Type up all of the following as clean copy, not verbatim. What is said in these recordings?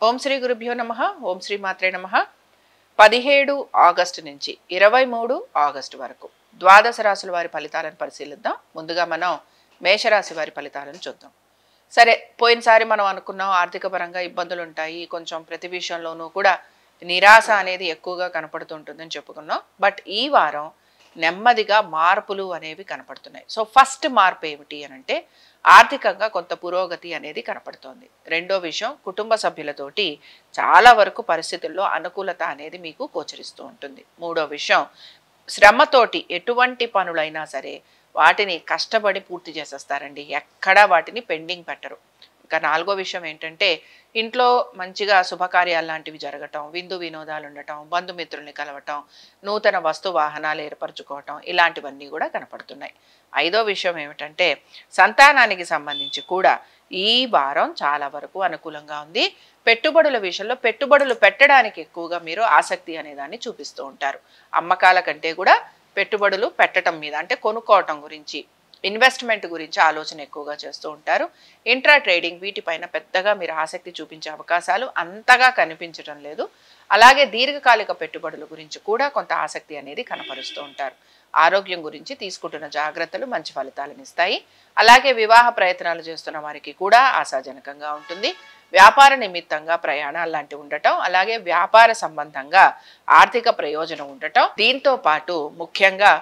ఓం శ్రీ గురుభ్యో నమః. ఓం శ్రీ మాత్రే నమః. 17 ఆగస్టు నుంచి 23 ఆగస్టు వరకు ద్వాదశ రాశుల వారి ఫలితాలను పరిశీలిద్దాం. ముందుగా మనం మేషరాశి వారి ఫలితాలను చూద్దాం. సరే, పోయినసారి మనం అనుకున్నాం ఆర్థిక పరంగా ఇబ్బందులు ఉంటాయి, కొంచెం ప్రతి విషయంలోనూ కూడా నిరాశ అనేది ఎక్కువగా కనపడుతుంటుందని చెప్పుకున్నాం. బట్ ఈ వారం నెమ్మదిగా మార్పులు అనేవి కనపడుతున్నాయి. సో ఫస్ట్ మార్పు ఏమిటి అని అంటే ఆర్థికంగా కొంత పురోగతి అనేది కనపడుతోంది. రెండో విషయం, కుటుంబ సభ్యులతోటి చాలా వరకు పరిస్థితుల్లో అనుకూలత అనేది మీకు గోచరిస్తూ ఉంటుంది. మూడో విషయం, శ్రమతోటి ఎటువంటి పనులైనా సరే వాటిని కష్టపడి పూర్తి చేసేస్తారండి, ఎక్కడా వాటిని పెండింగ్ పెట్టరు. ఇంకా నాలుగో విషయం ఏంటంటే ఇంట్లో మంచిగా శుభకార్యాలు లాంటివి జరగటం, విందు వినోదాలు ఉండటం, బంధుమిత్రుల్ని కలవటం, నూతన వస్తు వాహనాలు ఏర్పరచుకోవటం, ఇలాంటివన్నీ కూడా కనపడుతున్నాయి. ఐదో విషయం ఏమిటంటే సంతానానికి సంబంధించి కూడా ఈ వారం చాలా వరకు అనుకూలంగా ఉంది. పెట్టుబడుల విషయంలో పెట్టుబడులు పెట్టడానికి ఎక్కువగా మీరు ఆసక్తి అనేదాన్ని చూపిస్తూ ఉంటారు. అమ్మకాల కంటే కూడా పెట్టుబడులు పెట్టడం మీద, అంటే కొనుక్కోవటం గురించి, ఇన్వెస్ట్మెంట్ గురించి ఆలోచన ఎక్కువగా చేస్తూ ఉంటారు. ఇంట్రా ట్రేడింగ్ వీటిపైన పెద్దగా మీరు ఆసక్తి చూపించే అవకాశాలు అంతగా కనిపించడం లేదు. అలాగే దీర్ఘకాలిక పెట్టుబడుల గురించి కూడా కొంత ఆసక్తి అనేది కనపరుస్తూ ఉంటారు. ఆరోగ్యం గురించి తీసుకుంటున్న జాగ్రత్తలు మంచి ఫలితాలను ఇస్తాయి. అలాగే వివాహ ప్రయత్నాలు చేస్తున్న వారికి కూడా ఆశాజనకంగా ఉంటుంది. వ్యాపార నిమిత్తంగా ప్రయాణాలు లాంటివి ఉండటం, అలాగే వ్యాపార సంబంధంగా ఆర్థిక ప్రయోజనం ఉండటం, దీంతో పాటు ముఖ్యంగా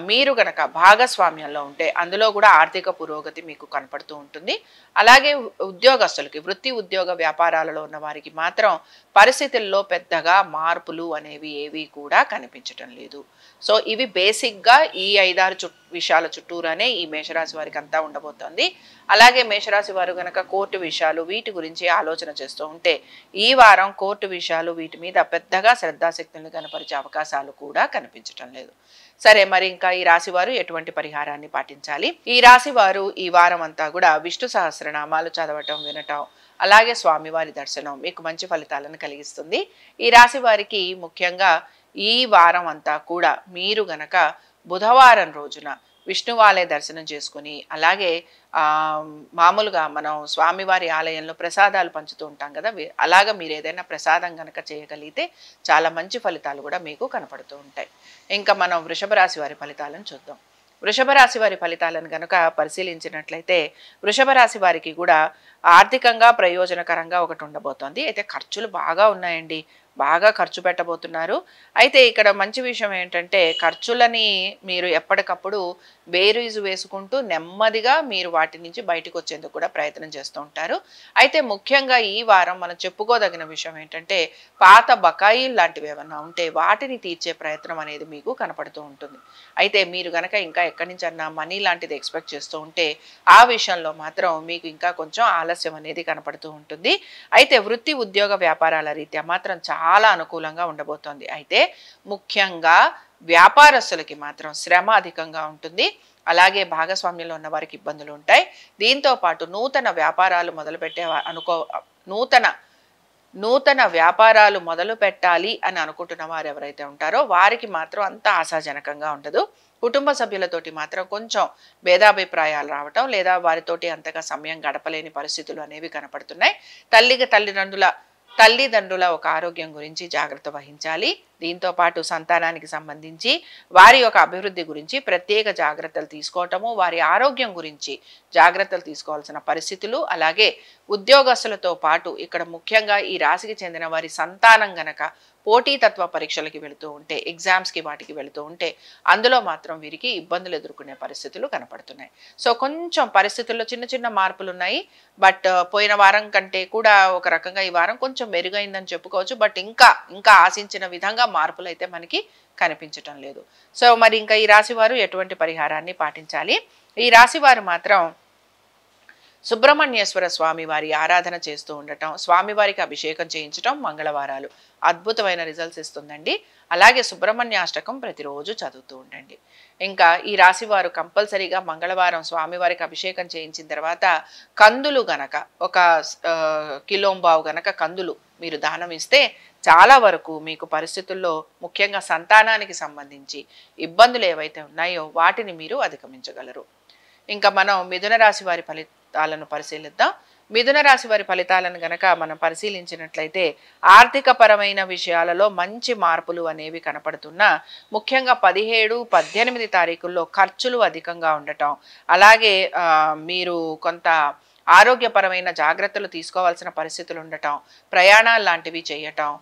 మీరు గనక భాగస్వామ్యంలో ఉంటే అందులో కూడా ఆర్థిక పురోగతి మీకు కనపడుతూ ఉంటుంది. అలాగే ఉద్యోగస్తులకి, వృత్తి ఉద్యోగ వ్యాపారాలలో ఉన్న వారికి మాత్రం పరిస్థితుల్లో పెద్దగా మార్పులు అనేవి ఏవి కూడా కనిపించటం లేదు. సో ఇవి బేసిక్గా ఈ 5-6 విషయాల చుట్టూరానే ఈ మేషరాశి వారికి అంతా ఉండబోతోంది. అలాగే మేషరాశి వారు గనక కోర్టు విషయాలు వీటి గురించి ఆలోచన చేస్తూ ఉంటే ఈ వారం కోర్టు విషయాలు వీటి మీద పెద్దగా శ్రద్ధాశక్తులను కనపరిచే అవకాశాలు కూడా కనిపించటం లేదు. సరే, మరి ఇంకా ఈ రాశి వారు ఎటువంటి పరిహారాన్ని పాటించాలి? ఈ రాశి వారు ఈ వారం అంతా కూడా విష్ణు సహస్రనామాలు చదవటం, వినటం, అలాగే స్వామివారి దర్శనం మీకు మంచి ఫలితాలను కలిగిస్తుంది. ఈ రాశి వారికి ముఖ్యంగా ఈ వారం అంతా కూడా మీరు గనక బుధవారం రోజున విష్ణువాలయ దర్శనం చేసుకుని, అలాగే మామూలుగా మనం స్వామివారి ఆలయంలో ప్రసాదాలు పంచుతూ ఉంటాం కదా, అలాగా మీరు ఏదైనా ప్రసాదం కనుక చేయగలిగితే చాలా మంచి ఫలితాలు కూడా మీకు కనపడుతూ ఉంటాయి. ఇంకా మనం వృషభ రాశి వారి ఫలితాలను చూద్దాం. వృషభ రాశి వారి ఫలితాలను కనుక పరిశీలించినట్లయితే వృషభ రాశి వారికి కూడా ఆర్థికంగా ప్రయోజనకరంగా ఒకటి ఉండబోతోంది. అయితే ఖర్చులు బాగా ఉన్నాయండి, బాగా ఖర్చు పెట్టబోతున్నారు. అయితే ఇక్కడ మంచి విషయం ఏంటంటే ఖర్చులని మీరు ఎప్పటికప్పుడు బేరీజు వేసుకుంటూ నెమ్మదిగా మీరు వాటి నుంచి బయటకు వచ్చేందుకు కూడా ప్రయత్నం చేస్తూ ఉంటారు. అయితే ముఖ్యంగా ఈ వారం మనం చెప్పుకోదగిన విషయం ఏంటంటే పాత బకాయిలు లాంటివి ఏమన్నా ఉంటే వాటిని తీర్చే ప్రయత్నం అనేది మీకు కనపడుతూ ఉంటుంది. అయితే మీరు గనక ఇంకా ఎక్కడి నుంచి అన్నా మనీ లాంటిది ఎక్స్పెక్ట్ చేస్తూ ఉంటే ఆ విషయంలో మాత్రం మీకు ఇంకా కొంచెం ఆలస్యం అనేది కనపడుతూ ఉంటుంది. అయితే వృత్తి ఉద్యోగ వ్యాపారాల రీత్యా మాత్రం చాలా అనుకూలంగా ఉండబోతోంది. అయితే ముఖ్యంగా వ్యాపారస్తులకి మాత్రం శ్రమ అధికంగా ఉంటుంది. అలాగే భాగస్వామ్యంలో ఉన్న వారికి ఇబ్బందులు ఉంటాయి. దీంతో పాటు నూతన వ్యాపారాలు నూతన వ్యాపారాలు మొదలు పెట్టాలి అని అనుకుంటున్న వారు ఎవరైతే ఉంటారో వారికి మాత్రం అంత ఆశాజనకంగా ఉండదు. కుటుంబ సభ్యులతోటి మాత్రం కొంచెం భేదాభిప్రాయాలు రావటం, లేదా వారితోటి అంతగా సమయం గడపలేని పరిస్థితులు అనేవి కనపడుతున్నాయి. తల్లిదండ్రుల ఒక ఆరోగ్యం గురించి జాగ్రత్త వహించాలి. దీంతో పాటు సంతానానికి సంబంధించి వారి యొక్క అభివృద్ధి గురించి ప్రత్యేక జాగ్రత్తలు తీసుకోవటము, వారి ఆరోగ్యం గురించి జాగ్రత్తలు తీసుకోవాల్సిన పరిస్థితులు, అలాగే ఉద్యోగస్తులతో పాటు ఇక్కడ ముఖ్యంగా ఈ రాశికి చెందిన వారి సంతానం గనక పోటీతత్వ పరీక్షలకి వెళుతూ ఉంటే, ఎగ్జామ్స్కి వాటికి వెళుతూ ఉంటే అందులో మాత్రం వీరికి ఇబ్బందులు ఎదుర్కొనే పరిస్థితులు కనపడుతున్నాయి. సో కొంచెం పరిస్థితుల్లో చిన్న చిన్న మార్పులు ఉన్నాయి. బట్ పోయిన వారం కంటే కూడా ఒక రకంగా ఈ వారం కొంచెం మెరుగైందని చెప్పుకోవచ్చు. బట్ ఇంకా ఆశించిన విధంగా మార్పులు అయితే మనకి కనిపించటం లేదు. సో మరి ఇంకా ఈ రాశి వారు ఎటువంటి పరిహారాన్ని పాటించాలి? ఈ రాశి వారు మాత్రం సుబ్రహ్మణ్యేశ్వర స్వామి వారి ఆరాధన చేస్తూ ఉండటం, స్వామివారికి అభిషేకం చేయించటం మంగళవారాలు అద్భుతమైన రిజల్ట్స్ ఇస్తుందండి. అలాగే సుబ్రహ్మణ్యాష్టకం ప్రతిరోజు చదువుతూ ఉండండి. ఇంకా ఈ రాశి వారు కంపల్సరీగా మంగళవారం స్వామివారికి అభిషేకం చేయించిన తర్వాత కందులు గనక ఒక కిలోంబావు గనక కందులు మీరు దానం ఇస్తే చాలా వరకు మీకు పరిస్థితుల్లో ముఖ్యంగా సంతానానికి సంబంధించి ఇబ్బందులు ఏవైతే ఉన్నాయో వాటిని మీరు అధిగమించగలరు. ఇంకా మనం మిథున రాశి వారి ఫలితాలను పరిశీలిద్దాం. మిథున రాశి వారి ఫలితాలను గనక మనం పరిశీలించినట్లయితే ఆర్థిక పరమైన విషయాలలో మంచి మార్పులు అనేవి కనపడుతున్నా ముఖ్యంగా 17, 18 తారీఖుల్లో ఖర్చులు అధికంగా ఉండటం, అలాగే మీరు కొంత ఆరోగ్యపరమైన జాగ్రత్తలు తీసుకోవాల్సిన పరిస్థితులు ఉండటం, ప్రయాణాలు లాంటివి చేయటం,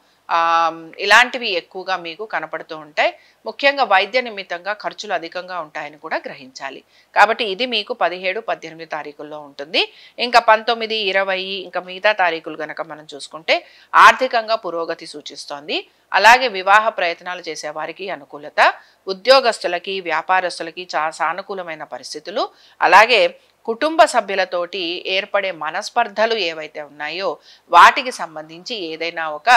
ఇలాంటివి ఎక్కువగా మీకు కనపడుతూ ఉంటాయి. ముఖ్యంగా వైద్య నిమిత్తంగా ఖర్చులు అధికంగా ఉంటాయని కూడా గ్రహించాలి. కాబట్టి ఇది మీకు 17, 18 తారీఖుల్లో ఉంటుంది. ఇంకా 19, 20 ఇంకా మిగతా తారీఖులు గనక మనం చూసుకుంటే ఆర్థికంగా పురోగతి సూచిస్తోంది. అలాగే వివాహ ప్రయత్నాలు చేసే వారికి అనుకూలత, ఉద్యోగస్తులకి వ్యాపారస్తులకి చాలా సానుకూలమైన పరిస్థితులు, అలాగే కుటుంబ సభ్యులతోటి ఏర్పడే మనస్పర్ధలు ఏవైతే ఉన్నాయో వాటికి సంబంధించి ఏదైనా ఒక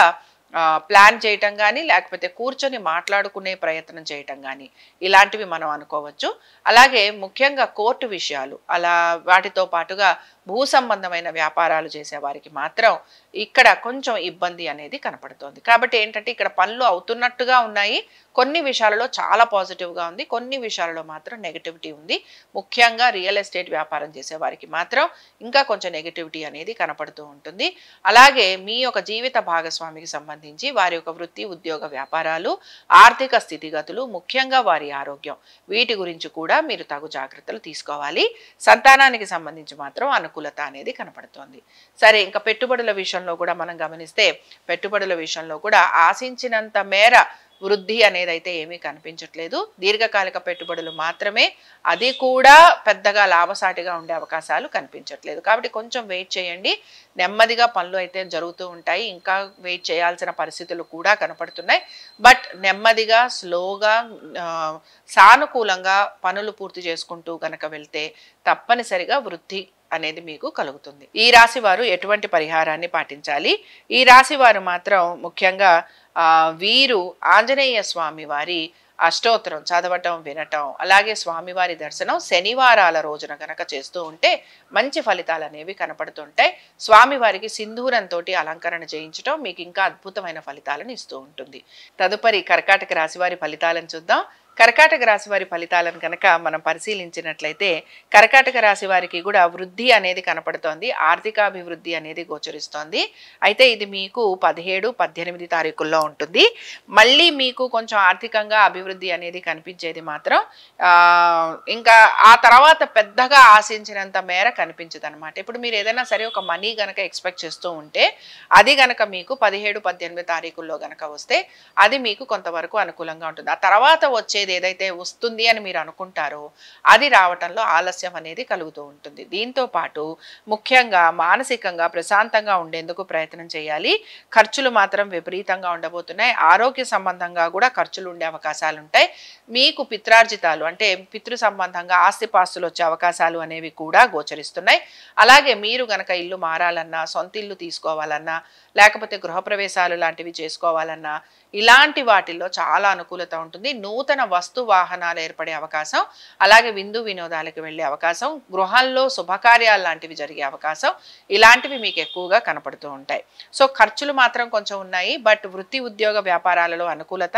ప్లాన్ చేయటం కానీ, లేకపోతే కూర్చొని మాట్లాడుకునే ప్రయత్నం చేయటం కానీ ఇలాంటివి మనం అనుకోవచ్చు. అలాగే ముఖ్యంగా కోర్టు విషయాలు, అలా వాటితో పాటుగా భూ సంబంధమైన వ్యాపారాలు చేసే వారికి మాత్రం ఇక్కడ కొంచెం ఇబ్బంది అనేది కనపడుతోంది. కాబట్టి ఏంటంటే ఇక్కడ పనులు అవుతున్నట్టుగా ఉన్నాయి, కొన్ని విషయాలలో చాలా పాజిటివ్గా ఉంది, కొన్ని విషయాలలో మాత్రం నెగటివిటీ ఉంది. ముఖ్యంగా రియల్ ఎస్టేట్ వ్యాపారం చేసే వారికి మాత్రం ఇంకా కొంచెం నెగటివిటీ అనేది కనపడుతూ ఉంటుంది. అలాగే మీ యొక్క జీవిత భాగస్వామికి సంబంధించి వారి యొక్క వృత్తి, ఉద్యోగ, వ్యాపారాలు, ఆర్థిక స్థితిగతులు, ముఖ్యంగా వారి ఆరోగ్యం, వీటి గురించి కూడా మీరు తగు జాగ్రత్తలు తీసుకోవాలి. సంతానానికి సంబంధించి మాత్రం అనుకూలత అనేది కనపడుతోంది. సరే, ఇంకా పెట్టుబడుల విషయంలో కూడా మనం గమనిస్తే పెట్టుబడుల విషయంలో కూడా ఆశించినంత మేర వృద్ధి అనేది అయితే ఏమీ కనిపించట్లేదు. దీర్ఘకాలిక పెట్టుబడులు మాత్రమే, అది కూడా పెద్దగా లాభసాటిగా ఉండే అవకాశాలు కనిపించట్లేదు. కాబట్టి కొంచెం వెయిట్ చేయండి, నెమ్మదిగా పనులు అయితే జరుగుతూ ఉంటాయి. ఇంకా వెయిట్ చేయాల్సిన పరిస్థితులు కూడా కనపడుతున్నాయి. బట్ నెమ్మదిగా, స్లోగా, సానుకూలంగా పనులు పూర్తి చేసుకుంటూ గనక వెళ్తే తప్పనిసరిగా వృద్ధి అనేది మీకు కలుగుతుంది. ఈ రాశి వారు ఎటువంటి పరిహారాన్ని పాటించాలి? ఈ రాశి వారు మాత్రం ముఖ్యంగా వీరు ఆంజనేయ స్వామి వారి అష్టోత్తరం చదవటం, వినటం, అలాగే స్వామివారి దర్శనం శనివారాల రోజున గనక చేస్తూ ఉంటే మంచి ఫలితాలు అనేవి కనపడుతుంటాయి. స్వామివారికి సింధూరంతో అలంకరణ చేయించడం మీకు ఇంకా అద్భుతమైన ఫలితాలను ఇస్తూ ఉంటుంది. తదుపరి కర్కాటక రాశి వారి ఫలితాలను చూద్దాం. కర్కాటక రాశి వారి ఫలితాలను కనుక మనం పరిశీలించినట్లయితే కర్కాటక రాశి వారికి కూడా వృద్ధి అనేది కనపడుతోంది, ఆర్థికాభివృద్ధి అనేది గోచరిస్తోంది. అయితే ఇది మీకు 17, 18 తారీఖుల్లో ఉంటుంది. మళ్ళీ మీకు కొంచెం ఆర్థికంగా అభివృద్ధి అనేది కనిపించేది మాత్రం ఇంకా ఆ తర్వాత పెద్దగా ఆశించినంత మేర కనిపించదు అనమాట. ఇప్పుడు మీరు ఏదైనా సరే ఒక మనీ గనక ఎక్స్పెక్ట్ చేస్తూ ఉంటే అది గనక మీకు 17, 18 తారీఖుల్లో గనక వస్తే అది మీకు కొంతవరకు అనుకూలంగా ఉంటుంది. ఆ తర్వాత వచ్చే ఏదైతే వస్తుంది అని మీరు అనుకుంటారో అది రావటంలో ఆలస్యం అనేది కలుగుతూ ఉంటుంది. దీంతో పాటు ముఖ్యంగా మానసికంగా ప్రశాంతంగా ఉండేందుకు ప్రయత్నం చేయాలి. ఖర్చులు మాత్రం విపరీతంగా ఉండబోతున్నాయి. ఆరోగ్య సంబంధంగా కూడా ఖర్చులు ఉండే అవకాశాలు ఉంటాయి. మీకు పిత్రార్జితాలు అంటే పితృ సంబంధంగా ఆస్తిపాస్తులు వచ్చే అవకాశాలు అనేవి కూడా గోచరిస్తున్నాయి. అలాగే మీరు గనక ఇల్లు మారాలన్నా, సొంత ఇల్లు తీసుకోవాలన్నా, లేకపోతే గృహప్రవేశాలు లాంటివి చేసుకోవాలన్నా ఇలాంటి వాటిల్లో చాలా అనుకూలత ఉంటుంది. నూతన వస్తు వాహనాలు ఏర్పడే అవకాశం, అలాగే విందు వినోదాలకు వెళ్ళే అవకాశం, గృహాల్లో శుభకార్యాలు లాంటివి జరిగే అవకాశం, ఇలాంటివి మీకు ఎక్కువగా కనపడుతూ ఉంటాయి. సో ఖర్చులు మాత్రం కొంచెం ఉన్నాయి, బట్ వృత్తి, ఉద్యోగ, వ్యాపారాలలో అనుకూలత.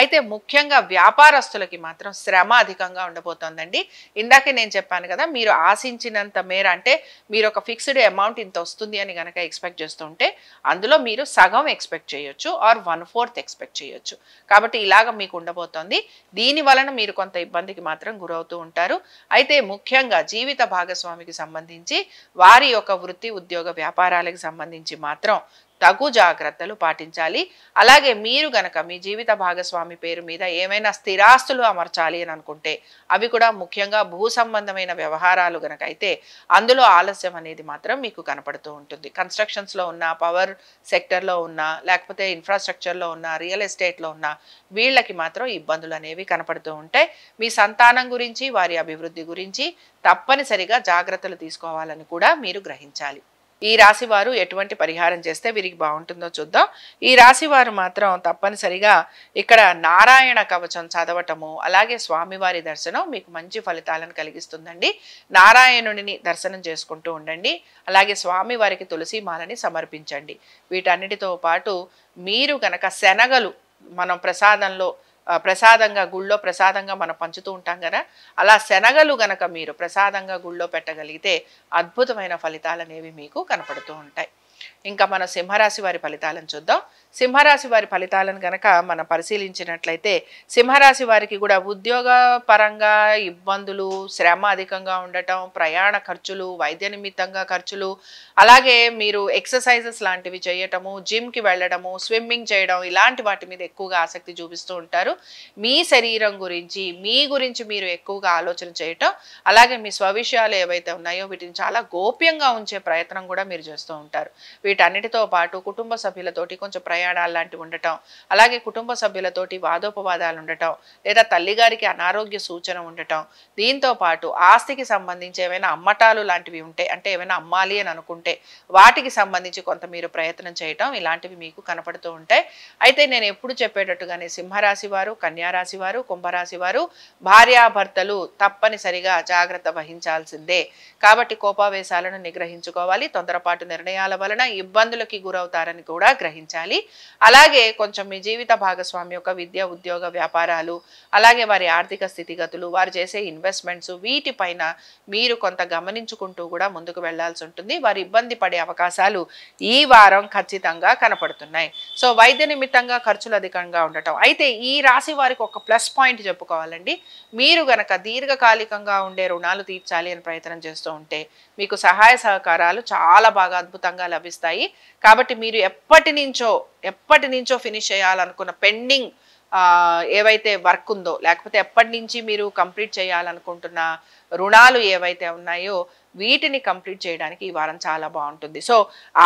అయితే ముఖ్యంగా వ్యాపారస్తులకి మాత్రం శ్రమ అధికంగా ఉండబోతోందండి. ఇందాకే నేను చెప్పాను కదా, మీరు ఆశించినంత మేర అంటే మీరు ఒక ఫిక్స్డ్ అమౌంట్ ఇంత వస్తుంది అని కనుక ఎక్స్పెక్ట్ చేస్తుంటే అందులో మీరు సగం ఎక్స్పెక్ట్ చేయొచ్చు, ఆర్ 1/4 ఎక్స్పెక్ట్ చేయొచ్చు. కాబట్టి ఇలాగ మీకు ఉండబోతోంది. దీని వలన మీరు కొంత ఇబ్బందికి మాత్రం గురవుతూ ఉంటారు. అయితే ముఖ్యంగా జీవిత భాగస్వామికి సంబంధించి వారి యొక్క వృత్తి, ఉద్యోగ, వ్యాపారాలకు సంబంధించి మాత్రం తగు జాగ్రత్తలు పాటించాలి. అలాగే మీరు గనక మీ జీవిత భాగస్వామి పేరు మీద ఏమైనా స్థిరాస్తులు అమర్చాలి అని అనుకుంటే అవి కూడా ముఖ్యంగా భూ సంబంధమైన వ్యవహారాలు గనక అయితే అందులో ఆలస్యం అనేది మాత్రం మీకు కనపడుతూ ఉంటుంది. కన్స్ట్రక్షన్స్లో ఉన్న, పవర్ సెక్టర్లో ఉన్న, లేకపోతే ఇన్ఫ్రాస్ట్రక్చర్లో ఉన్న, రియల్ ఎస్టేట్లో ఉన్న వీళ్ళకి మాత్రం ఇబ్బందులు అనేవి కనపడుతూ ఉంటాయి. మీ సంతానం గురించి, వారి అభివృద్ధి గురించి తప్పనిసరిగా జాగ్రత్తలు తీసుకోవాలని కూడా మీరు గ్రహించాలి. ఈ రాశి వారు ఎటువంటి పరిహారం చేస్తే వీరికి బాగుంటుందో చూద్దాం. ఈ రాశి వారు మాత్రం తప్పనిసరిగా ఇక్కడ నారాయణ కవచం చదవటము, అలాగే స్వామివారి దర్శనం మీకు మంచి ఫలితాలను కలిగిస్తుందండి. నారాయణుడిని దర్శనం చేసుకుంటూ ఉండండి. అలాగే స్వామివారికి తులసి మాలని సమర్పించండి. వీటన్నిటితో పాటు మీరు గనక శనగలు మనం ప్రసాదంలో ప్రసాదంగా గుళ్ళో ప్రసాదంగా మనం పంచుతూ ఉంటాం కదా, అలా శనగలు గనక మీరు ప్రసాదంగా గుళ్ళో పెట్టగలిగితే అద్భుతమైన ఫలితాలు అనేవి మీకు కనపడుతూ ఉంటాయి. ఇంకా మన సింహరాశి వారి ఫలితాలను చూద్దాం. సింహరాశి వారి ఫలితాలను గనక మనం పరిశీలించినట్లయితే సింహరాశి వారికి కూడా ఉద్యోగ పరంగా ఇబ్బందులు, శ్రమ అధికంగా ఉండటం, ప్రయాణ ఖర్చులు, వైద్య నిమిత్తంగా ఖర్చులు, అలాగే మీరు ఎక్సర్సైజెస్ లాంటివి చేయటము, జిమ్కి వెళ్ళడము, స్విమ్మింగ్ చేయడం, ఇలాంటి వాటి మీద ఎక్కువగా ఆసక్తి చూపిస్తూ ఉంటారు. మీ శరీరం గురించి మీ గురించి మీరు ఎక్కువగా ఆలోచన చేయటం, అలాగే మీ స్వవిషయాలు ఏవైతే ఉన్నాయో వీటిని చాలా గోప్యంగా ఉంచే ప్రయత్నం కూడా మీరు చేస్తూ ఉంటారు. వీటన్నిటితో పాటు కుటుంబ సభ్యులతోటి కొంచెం ప్రయాణాలు లాంటివి ఉండటం, అలాగే కుటుంబ సభ్యులతోటి వాదోపవాదాలు ఉండటం, లేదా తల్లిగారికి అనారోగ్య సూచన ఉండటం, దీంతో పాటు ఆస్తికి సంబంధించి ఏమైనా అమ్మటాలు లాంటివి ఉంటే, అంటే ఏమైనా అమ్మాలి అని అనుకుంటే వాటికి సంబంధించి కొంత మీరు ప్రయత్నం చేయటం, ఇలాంటివి మీకు కనపడుతూ ఉంటాయి. అయితే నేను ఎప్పుడు చెప్పేటట్టుగానే సింహరాశి వారు, కన్యారాశి వారు, కుంభరాశి వారు భార్యాభర్తలు తప్పనిసరిగా జాగ్రత్త వహించాల్సిందే. కాబట్టి కోపావేశాలను నిగ్రహించుకోవాలి. తొందరపాటు నిర్ణయాల వలన ఇబ్బందులకి గురవుతారని కూడా గ్రహించాలి. అలాగే కొంచెం మీ జీవిత భాగస్వామి యొక్క విద్య, ఉద్యోగ, వ్యాపారాలు, అలాగే వారి ఆర్థిక స్థితిగతులు, వారు చేసే ఇన్వెస్ట్మెంట్స్, వీటిపైన మీరు కొంత గమనించుకుంటూ కూడా ముందుకు వెళ్లాల్సి ఉంటుంది. వారు ఇబ్బంది పడే అవకాశాలు ఈ వారం ఖచ్చితంగా కనపడుతున్నాయి. సో వైద్య నిమిత్తంగా ఖర్చులు అధికంగా ఉండటం. అయితే ఈ రాశి వారికి ఒక ప్లస్ పాయింట్ చెప్పుకోవాలండి. మీరు గనక దీర్ఘకాలికంగా ఉండే రుణాలు తీర్చాలి అని ప్రయత్నం చేస్తూ ఉంటే మీకు సహాయ సహకారాలు చాలా బాగా అద్భుతంగా లభిస్తాయి. కాబట్టి మీరు ఎప్పటి నుంచో ఫినిష్ చేయాలనుకున్న పెండింగ్ ఏవైతే వర్క్ ఉందో, లేకపోతే ఎప్పటి నుంచి మీరు కంప్లీట్ చేయాలనుకుంటున్న రుణాలు ఏవైతే ఉన్నాయో వీటిని కంప్లీట్ చేయడానికి ఈ వారం చాలా బాగుంటుంది. సో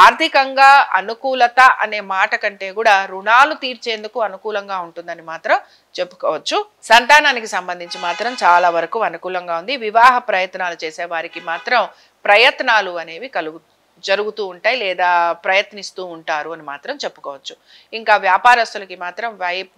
ఆర్థికంగా అనుకూలత అనే మాట కంటే కూడా రుణాలు తీర్చేందుకు అనుకూలంగా ఉంటుందని మాత్రం చెప్పుకోవచ్చు. సంతానానికి సంబంధించి మాత్రం చాలా వరకు అనుకూలంగా ఉంది. వివాహ ప్రయత్నాలు చేసే వారికి మాత్రం ప్రయత్నాలు అనేవి జరుగుతూ ఉంటాయి, లేదా ప్రయత్నిస్తూ ఉంటారు అని మాత్రం చెప్పుకోవచ్చు. ఇంకా వ్యాపారస్తులకి మాత్రం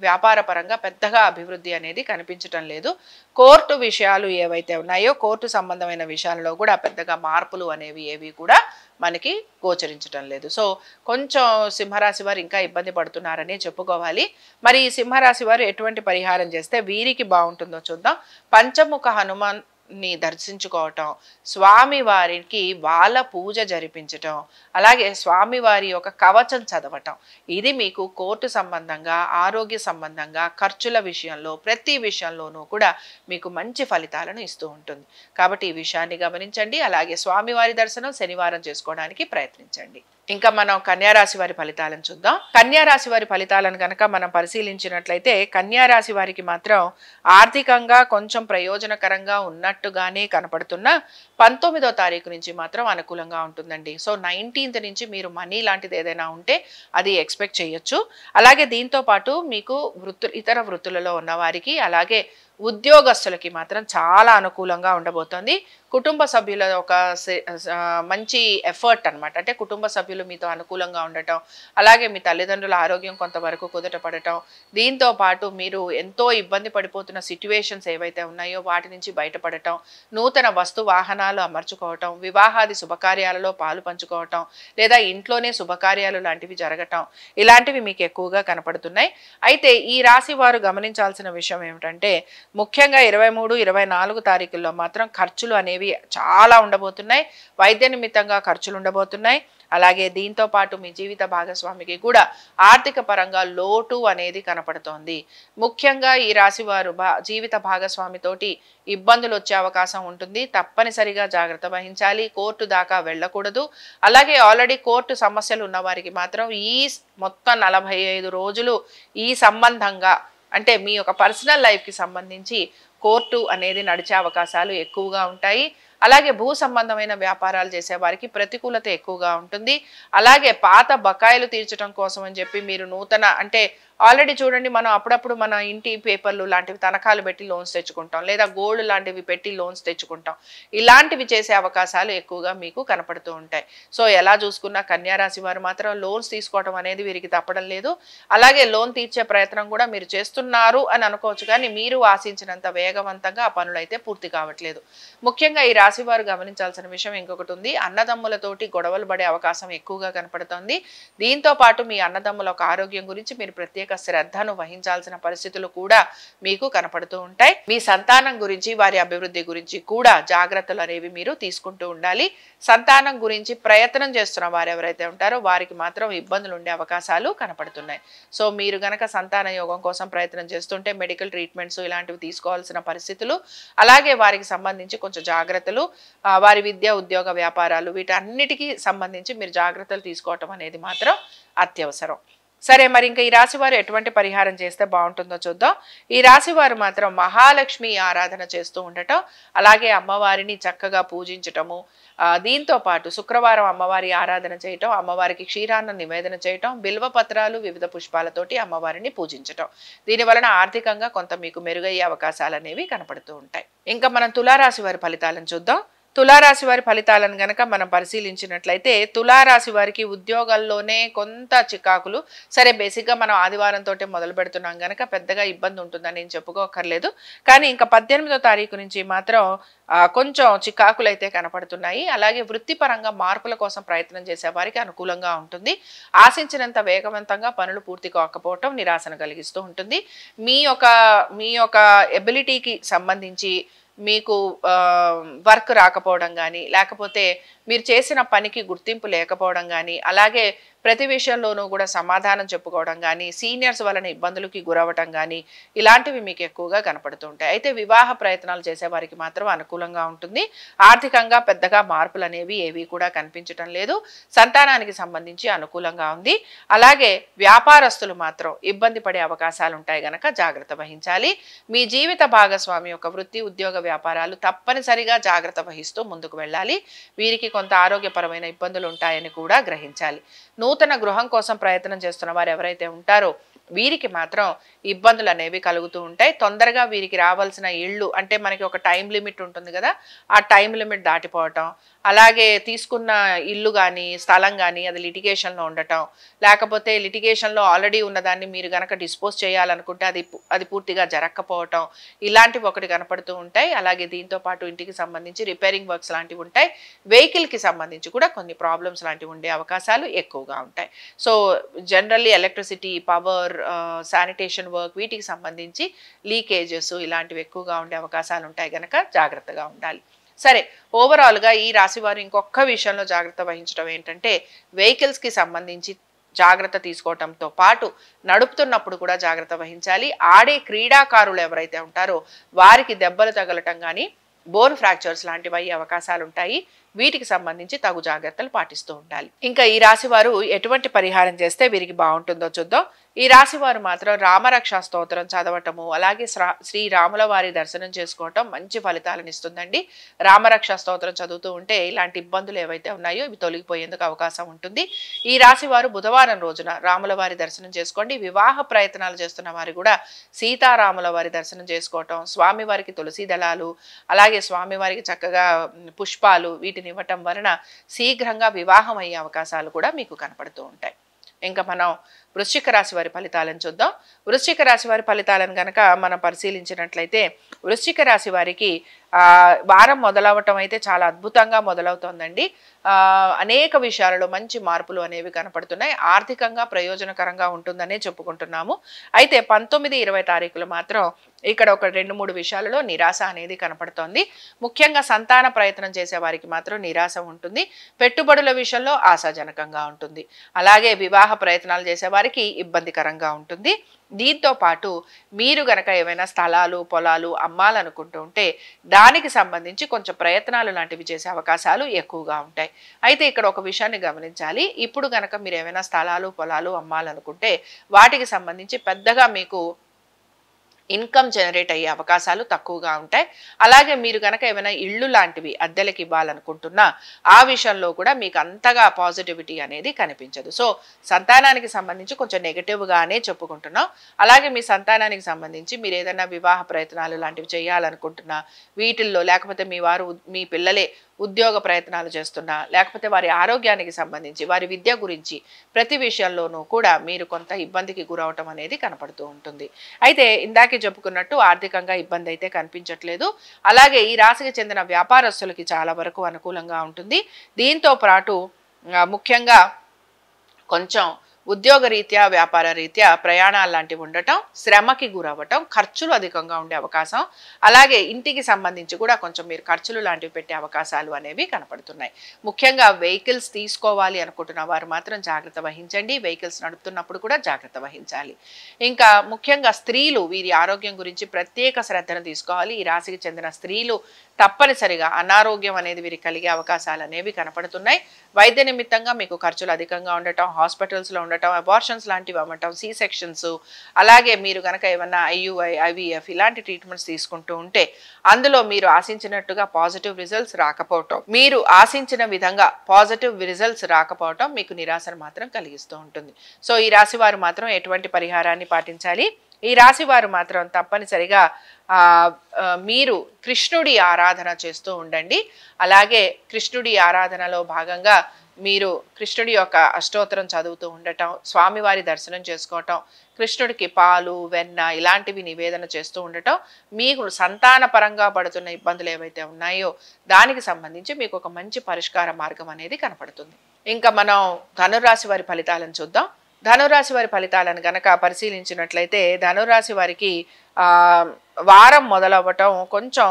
వ్యాపార పరంగా పెద్దగా అభివృద్ధి అనేది కనిపించటం లేదు. కోర్టు విషయాలు ఏవైతే ఉన్నాయో కోర్టు సంబంధమైన విషయాల్లో కూడా పెద్దగా మార్పులు అనేవి ఏవి కూడా మనకి గోచరించటం లేదు. సో కొంచెం సింహరాశి వారు ఇంకా ఇబ్బంది పడుతున్నారనే చెప్పుకోవాలి. మరి ఈ సింహరాశి వారు ఎటువంటి పరిహారం చేస్తే వీరికి బాగుంటుందో చూద్దాం. పంచముఖ హనుమాన్ ని దర్శించుకోవటం, స్వామివారికి వాళ్ళ పూజ జరిపించటం, అలాగే స్వామివారి యొక్క కవచం చదవటం, ఇది మీకు కోర్టు సంబంధంగా, ఆరోగ్య సంబంధంగా, ఖర్చుల విషయంలో, ప్రతి విషయంలోనూ కూడా మీకు మంచి ఫలితాలను ఇస్తూ ఉంటుంది. కాబట్టి ఈ విషయాన్ని గమనించండి. అలాగే స్వామివారి దర్శనం శనివారం చేసుకోవడానికి ప్రయత్నించండి. ఇంకా మనం కన్యారాశి వారి ఫలితాలను చూద్దాం. కన్యారాశి వారి ఫలితాలను కనుక మనం పరిశీలించినట్లయితే కన్యారాశి వారికి మాత్రం ఆర్థికంగా కొంచెం ప్రయోజనకరంగా ఉన్నట్టుగానే కనపడుతున్న 19వ తారీఖు నుంచి మాత్రం అనుకూలంగా ఉంటుందండి. సో 19th నుంచి మీరు మనీ లాంటిది ఏదైనా ఉంటే అది ఎక్స్పెక్ట్ చేయొచ్చు. అలాగే దీంతో పాటు మీకు ఇతర వృత్తులలో ఉన్న వారికి, అలాగే ఉద్యోగస్తులకి మాత్రం చాలా అనుకూలంగా ఉండబోతోంది. కుటుంబ సభ్యుల ఒక మంచి ఎఫర్ట్ అనమాట, అంటే కుటుంబ సభ్యులు మీతో అనుకూలంగా ఉండటం, అలాగే మీ తల్లిదండ్రుల ఆరోగ్యం కొంతవరకు కుదుట పడటం, దీంతో పాటు మీరు ఎంతో ఇబ్బంది పడిపోతున్న సిట్యువేషన్స్ ఏవైతే ఉన్నాయో వాటి నుంచి బయటపడటం, నూతన వస్తు వాహనాలు అమర్చుకోవటం, వివాహాది శుభకార్యాలలో పాలు పంచుకోవటం, లేదా ఇంట్లోనే శుభకార్యాలు లాంటివి జరగటం, ఇలాంటివి మీకు ఎక్కువగా కనపడుతున్నాయి. అయితే ఈ రాశి వారు గమనించాల్సిన విషయం ఏమిటంటే ముఖ్యంగా 23, 24 తారీఖుల్లో మాత్రం ఖర్చులు అనేవి చాలా ఉండబోతున్నాయి. వైద్య నిమిత్తంగా ఖర్చులు ఉండబోతున్నాయి. అలాగే దీంతో పాటు మీ జీవిత భాగస్వామికి కూడా ఆర్థిక పరంగా లోటు అనేది కనపడుతోంది. ముఖ్యంగా ఈ రాశి వారు జీవిత భాగస్వామితోటి ఇబ్బందులు వచ్చే అవకాశం ఉంటుంది. తప్పనిసరిగా జాగ్రత్త వహించాలి. కోర్టు దాకా వెళ్ళకూడదు. అలాగే ఆల్రెడీ కోర్టు సమస్యలు ఉన్న వారికి మాత్రం ఈ మొత్తం 45 రోజులు ఈ సంబంధంగా, అంటే మీ యొక్క పర్సనల్ లైఫ్కి సంబంధించి కోర్టు అనేది నడిచే అవకాశాలు ఎక్కువగా ఉంటాయి. అలాగే భూ సంబంధమైన వ్యాపారాలు చేసే వారికి ప్రతికూలత ఎక్కువగా ఉంటుంది. అలాగే పాత బకాయిలు తీర్చడం కోసం అని చెప్పి మీరు నూతన, అంటే ఆల్రెడీ చూడండి మనం అప్పుడప్పుడు మన ఇంటి పేపర్లు లాంటివి తనఖాలు పెట్టి లోన్స్ తెచ్చుకుంటాం, లేదా గోల్డ్ లాంటివి పెట్టి లోన్స్ తెచ్చుకుంటాం. ఇలాంటివి చేసే అవకాశాలు ఎక్కువగా మీకు కనపడుతూ ఉంటాయి. సో ఎలా చూసుకున్నా కన్యారాశి వారు మాత్రం లోన్స్ తీసుకోవడం అనేది వీరికి తప్పడం లేదు. అలాగే లోన్ తీర్చే ప్రయత్నం కూడా మీరు చేస్తున్నారు అని అనుకోవచ్చు, కానీ మీరు ఆశించినంత వేగవంతంగా ఆ పనులు అయితే పూర్తి కావట్లేదు. ముఖ్యంగా ఈ రాశి వారు గమనించాల్సిన విషయం ఇంకొకటి ఉంది. అన్నదమ్ములతోటి గొడవలు పడే అవకాశం ఎక్కువగా కనపడుతోంది. దీంతో పాటు మీ అన్నదమ్ముల ఒక ఆరోగ్యం గురించి మీరు ప్రత్యేక ప్రత్యేక శ్రద్ధను వహించాల్సిన పరిస్థితులు కూడా మీకు కనపడుతూ ఉంటాయి. మీ సంతానం గురించి వారి అభివృద్ధి గురించి కూడా జాగ్రత్తలు అనేవి మీరు తీసుకుంటూ ఉండాలి. సంతానం గురించి ప్రయత్నం చేస్తున్న వారు ఎవరైతే ఉంటారో వారికి మాత్రం ఇబ్బందులు ఉండే అవకాశాలు కనపడుతున్నాయి. సో మీరు గనక సంతాన యోగం కోసం ప్రయత్నం చేస్తుంటే మెడికల్ ట్రీట్మెంట్స్ ఇలాంటివి తీసుకోవాల్సిన పరిస్థితులు, అలాగే వారికి సంబంధించి కొంచెం జాగ్రత్తలు, వారి విద్య ఉద్యోగ వ్యాపారాలు వీటన్నిటికీ సంబంధించి మీరు జాగ్రత్తలు తీసుకోవటం అనేది మాత్రం అత్యవసరం. సరే, మరి ఇంకా ఈ రాశి వారు ఎటువంటి పరిహారం చేస్తే బాగుంటుందో చూద్దాం. ఈ రాశి వారు మాత్రం మహాలక్ష్మి ఆరాధన చేస్తూ ఉండటం, అలాగే అమ్మవారిని చక్కగా పూజించటము, దీంతో పాటు శుక్రవారం అమ్మవారి ఆరాధన చేయటం, అమ్మవారికి క్షీరాన్న నివేదన చేయటం, బిల్వ పత్రాలు వివిధ పుష్పాలతోటి అమ్మవారిని పూజించటం, దీని వలన ఆర్థికంగా కొంత మీకు మెరుగయ్యే అవకాశాలు అనేవి కనపడుతూ ఉంటాయి. ఇంకా మనం తులారాశి వారి ఫలితాలను చూద్దాం. తులారాశి వారి ఫలితాలను గనక మనం పరిశీలించినట్లయితే తులారాశి వారికి ఉద్యోగాల్లోనే కొంత చికాకులు. సరే, బేసిక్గా మనం ఆదివారంతో మొదలు పెడుతున్నాం గనక పెద్దగా ఇబ్బంది ఉంటుందని నేను చెప్పుకోకర్లేదు. కానీ ఇంకా 18వ తారీఖు నుంచి మాత్రం కొంచెం చికాకులు అయితే కనపడుతున్నాయి. అలాగే వృత్తిపరంగా మార్పుల కోసం ప్రయత్నం చేసే వారికి అనుకూలంగా ఉంటుంది. ఆశించినంత వేగవంతంగా పనులు పూర్తి కాకపోవటం నిరాశను కలిగిస్తూ ఉంటుంది. మీ యొక్క ఎబిలిటీకి సంబంధించి మీకు వర్క్ రాకపోవడం కానీ, లేకపోతే మీరు చేసిన పనికి గుర్తింపు లేకపోవడం కానీ, అలాగే ప్రతి విషయంలోనూ కూడా సమాధానం చెప్పుకోవడం కానీ, సీనియర్స్ వలన ఇబ్బందులకి గురవటం కానీ ఇలాంటివి మీకు ఎక్కువగా కనపడుతూ ఉంటాయి. అయితే వివాహ ప్రయత్నాలు చేసే వారికి మాత్రం అనుకూలంగా ఉంటుంది. ఆర్థికంగా పెద్దగా మార్పులు అనేవి ఏవి కూడా కనిపించటం లేదు. సంతానానికి సంబంధించి అనుకూలంగా ఉంది. అలాగే వ్యాపారస్తులు మాత్రం ఇబ్బంది పడే అవకాశాలు ఉంటాయి గనక జాగ్రత్త వహించాలి. మీ జీవిత భాగస్వామి యొక్క వృత్తి ఉద్యోగ వ్యాపారాలు తప్పనిసరిగా జాగ్రత్త వహిస్తూ ముందుకు వెళ్ళాలి. వీరికి కొంత ఆరోగ్యపరమైన ఇబ్బందులు ఉంటాయని కూడా గ్రహించాలి. నూతన గృహం కోసం ప్రయత్నం చేస్తున్న వారు ఎవరైతే ఉంటారో వీరికి మాత్రం ఇబ్బందులు అనేవి కలుగుతూ ఉంటాయి. తొందరగా వీరికి రావాల్సిన ఇళ్ళు, అంటే మనకి ఒక టైం లిమిట్ ఉంటుంది కదా, ఆ టైం లిమిట్ దాటిపోవటం, అలాగే తీసుకున్న ఇల్లు కానీ స్థలం కానీ అది లిటిగేషన్లో ఉండటం, లేకపోతే లిటిగేషన్లో ఆల్రెడీ ఉన్నదాన్ని మీరు కనుక డిస్పోజ్ చేయాలనుకుంటే అది పూర్తిగా జరగకపోవటం, ఇలాంటివి ఒకటి కనపడుతూ ఉంటాయి. అలాగే దీంతో పాటు ఇంటికి సంబంధించి రిపేరింగ్ వర్క్స్ లాంటివి ఉంటాయి. వెహికల్కి సంబంధించి కూడా కొన్ని ప్రాబ్లమ్స్ లాంటివి ఉండే అవకాశాలు ఎక్కువగా ఉంటాయి. So generally electricity, power, sanitation work వీటికి సంబంధించి లీకేజెస్ ఇలాంటివి ఎక్కువగా ఉండే అవకాశాలు ఉంటాయి కనుక జాగ్రత్తగా ఉండాలి. సరే, ఓవరాల్గా ఈ రాశి వారు ఇంకొక విషయంలో జాగ్రత్త వహించడం ఏంటంటే వెహికల్స్కి సంబంధించి జాగ్రత్త తీసుకోవడంతో పాటు నడుపుతున్నప్పుడు కూడా జాగ్రత్త వహించాలి. ఆడే క్రీడాకారులు ఎవరైతే ఉంటారో వారికి దెబ్బలు తగలటం కానీ బోన్ ఫ్రాక్చర్స్ లాంటివి అయ్యే అవకాశాలు ఉంటాయి. వీటికి సంబంధించి తగు జాగ్రత్తలు పాటిస్తూ ఉండాలి. ఇంకా ఈ రాశి వారు ఎటువంటి పరిహారం చేస్తే వీరికి బాగుంటుందో చూద్దాం. ఈ రాశి వారు మాత్రం రామరక్షా స్తోత్రం చదవటము, అలాగే శ్రీ రాముల వారి దర్శనం చేసుకోవటం మంచి ఫలితాలను ఇస్తుందండి. రామరక్షా స్తోత్రం చదువుతూ ఉంటే ఇలాంటి ఇబ్బందులు ఏవైతే ఉన్నాయో ఇవి తొలగిపోయేందుకు అవకాశం ఉంటుంది. ఈ రాశి వారు బుధవారం రోజున రాముల వారి దర్శనం చేసుకోండి. వివాహ ప్రయత్నాలు చేస్తున్న వారు కూడా సీతారాముల వారి దర్శనం చేసుకోవటం, స్వామివారికి తులసి దళాలు, అలాగే స్వామివారికి చక్కగా పుష్పాలు వీటిని ఇవ్వటం వలన శీఘ్రంగా వివాహం అయ్యే అవకాశాలు కూడా మీకు కనపడుతూ ఉంటాయి. ఇంకా మనం వృశ్చిక రాశి వారి ఫలితాలను చూద్దాం. వృశ్చిక రాశి వారి ఫలితాలను కనుక మనం పరిశీలించినట్లయితే వృశ్చిక రాశి వారికి వారం మొదలవటం అయితే చాలా అద్భుతంగా మొదలవుతోందండి. అనేక విషయాలలో మంచి మార్పులు అనేవి కనపడుతున్నాయి. ఆర్థికంగా ప్రయోజనకరంగా ఉంటుందనే చెప్పుకుంటున్నాము. అయితే 19, 20 తారీఖులు మాత్రం ఇక్కడ ఒక 2-3 విషయాలలో నిరాశ అనేది కనపడుతోంది. ముఖ్యంగా సంతాన ప్రయత్నం చేసే వారికి మాత్రం నిరాశ ఉంటుంది. పెట్టుబడుల విషయంలో ఆశాజనకంగా ఉంటుంది. అలాగే వివాహ ప్రయత్నాలు చేసే వారికి ఇబ్బందికరంగా ఉంటుంది. దీంతో పాటు మీరు గనక ఏమైనా స్థలాలు పొలాలు అమ్మాలనుకుంటూ ఉంటే దానికి సంబంధించి కొంచెం ప్రయత్నాలు లాంటివి చేసే అవకాశాలు ఎక్కువగా ఉంటాయి. అయితే ఇక్కడ ఒక విషయాన్ని గమనించాలి. ఇప్పుడు గనక మీరు ఏమైనా స్థలాలు పొలాలు అమ్మాలనుకుంటే వాటికి సంబంధించి పెద్దగా మీకు ఇన్కమ్ జనరేట్ అయ్యే అవకాశాలు తక్కువగా ఉంటాయి. అలాగే మీరు కనుక ఏమైనా ఇళ్ళు లాంటివి అద్దెలకి ఇవ్వాలనుకుంటున్నా ఆ విషయంలో కూడా మీకు అంతగా పాజిటివిటీ అనేది కనిపించదు. సో సంతానానికి సంబంధించి కొంచెం నెగటివ్గానే చెప్పుకుంటున్నాం. అలాగే మీ సంతానానికి సంబంధించి మీరు ఏదైనా వివాహ ప్రయత్నాలు లాంటివి చేయాలనుకుంటున్నా వీటిల్లో, లేకపోతే మీ పిల్లలే ఉద్యోగ ప్రయత్నాలు చేస్తున్నా, లేకపోతే వారి ఆరోగ్యానికి సంబంధించి వారి విద్య గురించి ప్రతి విషయంలోనూ కూడా మీరు కొంత ఇబ్బందికి గురవటం అనేది కనపడుతూ ఉంటుంది. అయితే ఇందాకే చెప్పుకున్నట్టు ఆర్థికంగా ఇబ్బంది అయితే కనిపించట్లేదు. అలాగే ఈ రాశికి చెందిన వ్యాపారస్తులకి చాలా వరకు అనుకూలంగా ఉంటుంది. దీంతో పాటు ముఖ్యంగా కొంచెం ఉద్యోగ రీత్యా వ్యాపార రీత్యా ప్రయాణాలు లాంటివి ఉండటం, శ్రమకి గురవ్వటం, ఖర్చులు అధికంగా ఉండే అవకాశం, అలాగే ఇంటికి సంబంధించి కూడా కొంచెం మీరు ఖర్చులు లాంటివి పెట్టే అవకాశాలు అనేవి కనపడుతున్నాయి. ముఖ్యంగా వెహికల్స్ తీసుకోవాలి అనుకుంటున్న వారు మాత్రం జాగ్రత్త వహించండి. వెహికల్స్ నడుపుతున్నప్పుడు కూడా జాగ్రత్త వహించాలి. ఇంకా ముఖ్యంగా స్త్రీలు వీరి ఆరోగ్యం గురించి ప్రత్యేక శ్రద్ధను తీసుకోవాలి. ఈ రాశికి చెందిన స్త్రీలు తప్పనిసరిగా అనారోగ్యం అనేది వీరికి కలిగే అవకాశాలు అనేవి కనపడుతున్నాయి. వైద్య నిమిత్తంగా మీకు ఖర్చులు అధికంగా ఉండటం, హాస్పిటల్స్లో ఉండటం, అబార్షన్స్ లాంటివి అవ్వటం, సి సెక్షన్స్, అలాగే మీరు కనుక ఏమన్నా ఐయుఐ, ఐవీఎఫ్ ఇలాంటి ట్రీట్మెంట్స్ తీసుకుంటూ ఉంటే అందులో మీరు ఆశించినట్టుగా పాజిటివ్ రిజల్ట్స్ రాకపోవటం, మీరు ఆశించిన విధంగా పాజిటివ్ రిజల్ట్స్ రాకపోవటం మీకు నిరాశను మాత్రం కలిగిస్తూ ఉంటుంది. సో ఈ రాశి వారు మాత్రం ఎటువంటి పరిహారాన్ని పాటించాలి? ఈ రాశి వారు మాత్రం తప్పనిసరిగా మీరు కృష్ణుడి ఆరాధన చేస్తూ ఉండండి. అలాగే కృష్ణుడి ఆరాధనలో భాగంగా మీరు కృష్ణుడి యొక్క అష్టోత్తరం చదువుతూ ఉండటం, స్వామివారి దర్శనం చేసుకోవటం, కృష్ణుడికి పాలు, వెన్న ఇలాంటివి నివేదన చేస్తూ ఉండటం మీకు సంతాన పరంగా పడుతున్న ఇబ్బందులు ఏవైతే ఉన్నాయో దానికి సంబంధించి మీకు ఒక మంచి పరిష్కార మార్గం అనేది కనపడుతుంది. ఇంకా మనం ధనురాశి వారి ఫలితాలను చూద్దాం. ధనురాశి వారి ఫలితాలను గనక పరిశీలించినట్లయితే ధనురాశి వారికి వారం మొదలవ్వటం కొంచెం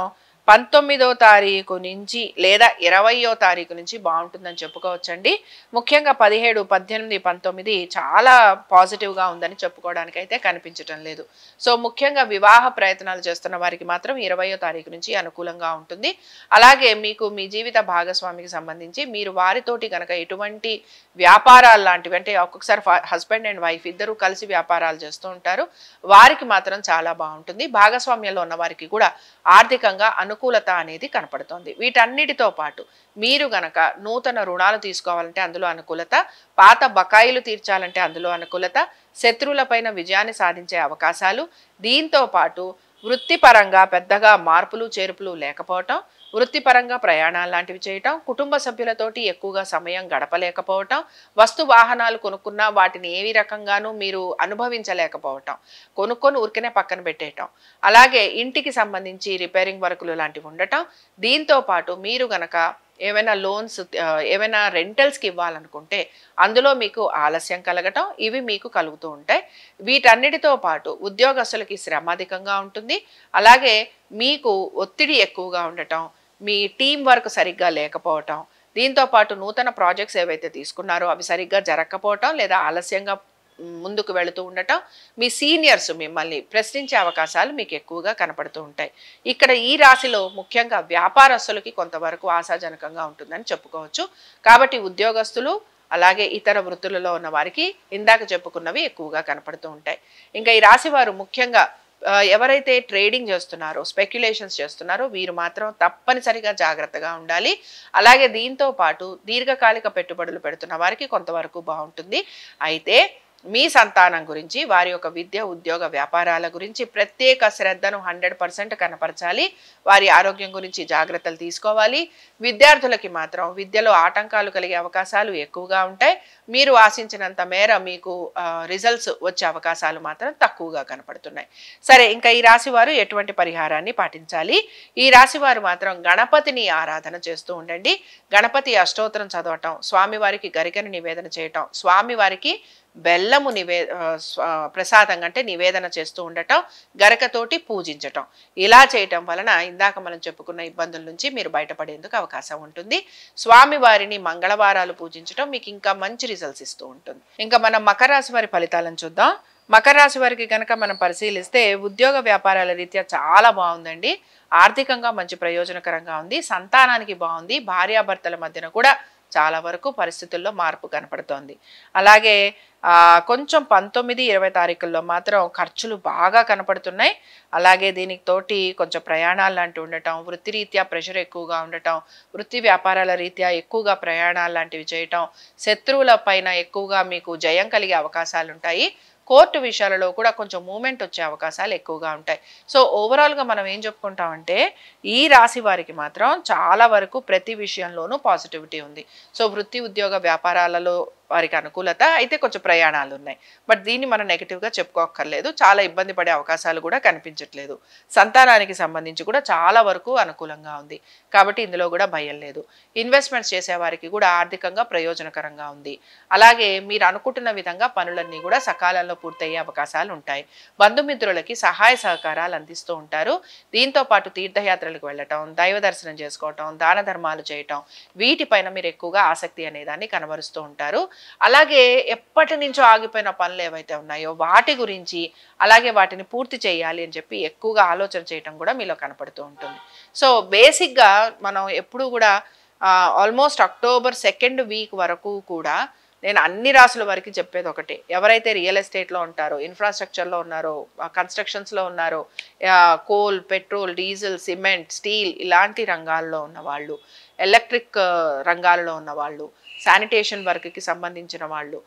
19వ తారీఖు నుంచి లేదా 20వ తారీఖు నుంచి బాగుంటుందని చెప్పుకోవచ్చండి. ముఖ్యంగా 17, 18, 19 చాలా పాజిటివ్గా ఉందని చెప్పుకోవడానికి అయితే కనిపించటం లేదు. సో ముఖ్యంగా వివాహ ప్రయత్నాలు చేస్తున్న వారికి మాత్రం 20వ తారీఖు నుంచి అనుకూలంగా ఉంటుంది. అలాగే మీకు మీ జీవిత భాగస్వామికి సంబంధించి మీరు వారితోటి కనుక ఎటువంటి వ్యాపారాలు లాంటివి, అంటే ఒక్కొక్కసారి హస్బెండ్ అండ్ వైఫ్ ఇద్దరు కలిసి వ్యాపారాలు చేస్తూ ఉంటారు, వారికి మాత్రం చాలా బాగుంటుంది. భాగస్వామ్యంలో ఉన్న వారికి కూడా ఆర్థికంగా అనుకూలత అనేది కనపడుతోంది. వీటన్నిటితో పాటు మీరు గనక నూతన రుణాలు తీసుకోవాలంటే అందులో అనుకూలత, పాత బకాయిలు తీర్చాలంటే అందులో అనుకూలత, శత్రువులపైన విజయాన్ని సాధించే అవకాశాలు, దీంతో పాటు వృత్తిపరంగా పెద్దగా మార్పులు చేర్పులు లేకపోవటం, వృత్తిపరంగా ప్రయాణాలు లాంటివి చేయటం, కుటుంబ సభ్యులతోటి ఎక్కువగా సమయం గడపలేకపోవటం, వస్తు వాహనాలు కొనుక్కున్నా వాటిని ఏ రకంగానూ మీరు అనుభవించలేకపోవటం, కొనుక్కొని ఊరికనే పక్కన పెట్టేయటం, అలాగే ఇంటికి సంబంధించి రిపేరింగ్ వర్కులు లాంటివి ఉండటం, దీంతో పాటు మీరు గనక ఏమైనా లోన్స్ ఏమైనా రెంటల్స్కి ఇవ్వాలనుకుంటే అందులో మీకు ఆలస్యం కలగటం ఇవి మీకు కలుగుతూ ఉంటాయి. వీటన్నిటితో పాటు ఉద్యోగస్తులకి శ్రమ అధికంగా ఉంటుంది. అలాగే మీకు ఒత్తిడి ఎక్కువగా ఉండటం, మీ టీం వర్క్ సరిగ్గా లేకపోవటం, దీంతో పాటు నూతన ప్రాజెక్ట్స్ ఏవైతే తీసుకున్నారో అవి సరిగ్గా జరగకపోవటం లేదా ఆలస్యంగా ముందుకు వెళుతూ ఉండటం, మీ సీనియర్స్ మిమ్మల్ని ప్రశ్నించే అవకాశాలు మీకు ఎక్కువగా కనపడుతూ ఉంటాయి. ఇక్కడ ఈ రాశిలో ముఖ్యంగా వ్యాపారస్తులకి కొంతవరకు ఆశాజనకంగా ఉంటుందని చెప్పుకోవచ్చు. కాబట్టి ఉద్యోగస్తులు అలాగే ఇతర వృత్తులలో ఉన్న వారికి ఇందాక చెప్పుకున్నవి ఎక్కువగా కనపడుతూ ఉంటాయి. ఇంకా ఈ రాశి వారు ముఖ్యంగా ఎవరైతే ట్రేడింగ్ చేస్తున్నారో, స్పెక్యులేషన్స్ చేస్తున్నారో వీరు మాత్రం తప్పనిసరిగా జాగ్రత్తగా ఉండాలి. అలాగే దీంతో పాటు దీర్ఘకాలిక పెట్టుబడులు పెడుతున్న వారికి కొంతవరకు బాగుంటుంది. అయితే మీ సంతానం గురించి, వారి యొక్క విద్య, ఉద్యోగ, వ్యాపారాల గురించి ప్రత్యేక శ్రద్ధను 100% కనపరచాలి. వారి ఆరోగ్యం గురించి జాగ్రత్తలు తీసుకోవాలి. విద్యార్థులకి మాత్రం విద్యలో ఆటంకాలు కలిగే అవకాశాలు ఎక్కువగా ఉంటాయి. మీరు ఆశించినంత మేర మీకు రిజల్ట్స్ వచ్చే అవకాశాలు మాత్రం తక్కువగా కనపడుతున్నాయి. సరే, ఇంకా ఈ రాశి వారు ఎటువంటి పరిహారాన్ని పాటించాలి? ఈ రాశి వారు మాత్రం గణపతిని ఆరాధన చేస్తూ ఉండండి. గణపతి అష్టోత్తరం చదవటం, స్వామివారికి గరికను నివేదన చేయటం, స్వామివారికి బెల్లము ప్రసాదంగా అంటే నివేదన చేస్తూ ఉండటం, గరకతోటి పూజించటం, ఇలా చేయటం వలన ఇందాక మనం చెప్పుకున్న ఇబ్బందుల నుంచి మీరు బయటపడేందుకు అవకాశం ఉంటుంది. స్వామివారిని మంగళవారాలు పూజించటం మీకు ఇంకా మంచి రిజల్ట్స్ ఇస్తూ ఉంటుంది. ఇంకా మనం మకర రాశి వారి ఫలితాలను చూద్దాం. మకర రాశి వారికి కనుక మనం పరిశీలిస్తే ఉద్యోగ వ్యాపారాల రీత్యా చాలా బాగుందండి. ఆర్థికంగా మంచి ప్రయోజనకరంగా ఉంది. సంతానానికి బాగుంది. భార్యాభర్తల మధ్యన కూడా చాలా వరకు పరిస్థితుల్లో మార్పు కనపడుతోంది. అలాగే కొంచెం 19, 20 తారీఖుల్లో మాత్రం ఖర్చులు బాగా కనపడుతున్నాయి. అలాగే దీనికి తోటి కొంచెం ప్రయాణాలు లాంటివి ఉండటం, వృత్తిరీత్యా ప్రెషర్ ఎక్కువగా ఉండటం, వృత్తి వ్యాపారాల రీత్యా ఎక్కువగా ప్రయాణాలు లాంటివి చేయటం, శత్రువుల పైన ఎక్కువగా మీకు జయం కలిగే అవకాశాలు ఉంటాయి. కోర్టు విషయాలలో కూడా కొంచెం మూమెంట్ వచ్చే అవకాశాలు ఎక్కువగా ఉంటాయి. సో ఓవరాల్గా మనం ఏం చెప్పుకుంటామంటే ఈ రాశి వారికి మాత్రం చాలా వరకు ప్రతి విషయంలోనూ పాజిటివిటీ ఉంది. సో వృత్తి, ఉద్యోగ, వ్యాపారాలలో వారికి అనుకూలత, అయితే కొంచెం ప్రయాణాలు ఉన్నాయి. బట్ దీన్ని మనం నెగిటివ్గా చెప్పుకోక్కర్లేదు. చాలా ఇబ్బంది పడే అవకాశాలు కూడా కనిపించట్లేదు. సంతానానికి సంబంధించి కూడా చాలా వరకు అనుకూలంగా ఉంది. కాబట్టి ఇందులో కూడా భయం లేదు. ఇన్వెస్ట్మెంట్స్ చేసేవారికి కూడా ఆర్థికంగా ప్రయోజనకరంగా ఉంది. అలాగే మీరు అనుకుంటున్న విధంగా పనులన్నీ కూడా సకాలంలో పూర్తయ్యే అవకాశాలు ఉంటాయి. బంధుమిత్రులకి సహాయ సహకారాలు అందిస్తూ ఉంటారు. దీంతో పాటు తీర్థయాత్రలకు వెళ్ళటం, దైవ దర్శనం చేసుకోవటం, దాన ధర్మాలు చేయటం, వీటిపైన మీరు ఎక్కువగా ఆసక్తి అనేదాన్ని కనబరుస్తూ ఉంటారు. అలాగే ఎప్పటి నుంచో ఆగిపోయిన పనులు ఏవైతే ఉన్నాయో వాటి గురించి, అలాగే వాటిని పూర్తి చేయాలి అని చెప్పి ఎక్కువగా ఆలోచన చేయటం కూడా మీలో కనపడుతూ ఉంటుంది. సో బేసిక్గా మనం ఎప్పుడు కూడా ఆల్మోస్ట్ అక్టోబర్ 2nd వీక్ వరకు కూడా నేను అన్ని రాసుల వరకు చెప్పేది ఒకటే, ఎవరైతే రియల్ ఎస్టేట్లో ఉంటారో, ఇన్ఫ్రాస్ట్రక్చర్లో ఉన్నారో, కన్స్ట్రక్షన్స్లో ఉన్నారో, coal, petrol, diesel, cement, steel ఇలాంటి రంగాల్లో ఉన్న వాళ్ళు, ఎలక్ట్రిక్ రంగాలలో ఉన్న వాళ్ళు, శానిటేషన్ వర్క్కి సంబంధించిన వాళ్ళు,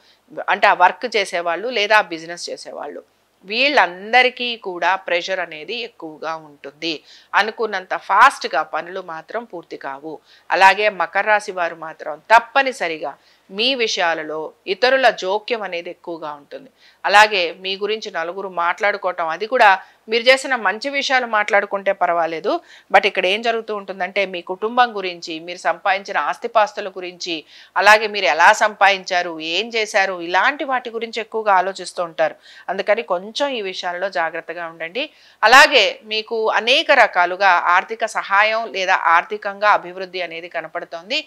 అంటే ఆ వర్క్ చేసేవాళ్ళు లేదా బిజినెస్ చేసేవాళ్ళు, వీళ్ళందరికీ కూడా ప్రెషర్ అనేది ఎక్కువగా ఉంటుంది. అనుకున్నంత ఫాస్ట్గా పనులు మాత్రం పూర్తి కావు. అలాగే మకర రాశి వారు మాత్రం తప్పనిసరిగా మీ విషయాలలో ఇతరుల జోక్యం అనేది ఎక్కువగా ఉంటుంది. అలాగే మీ గురించి నలుగురు మాట్లాడుకోవటం, అది కూడా మీరు చేసిన మంచి విషయాలు మాట్లాడుకుంటే పర్వాలేదు. బట్ ఇక్కడ ఏం జరుగుతూ ఉంటుందంటే మీ కుటుంబం గురించి, మీరు సంపాదించిన ఆస్తిపాస్తుల గురించి, అలాగే మీరు ఎలా సంపాదించారు, ఏం చేశారు, ఇలాంటి వాటి గురించి ఎక్కువగా ఆలోచిస్తూ ఉంటారు. అందుకని కొంచెం ఈ విషయాల్లో జాగ్రత్తగా ఉండండి. అలాగే మీకు అనేక రకాలుగా ఆర్థిక సహాయం లేదా ఆర్థికంగా అభివృద్ధి అనేది కనపడుతోంది.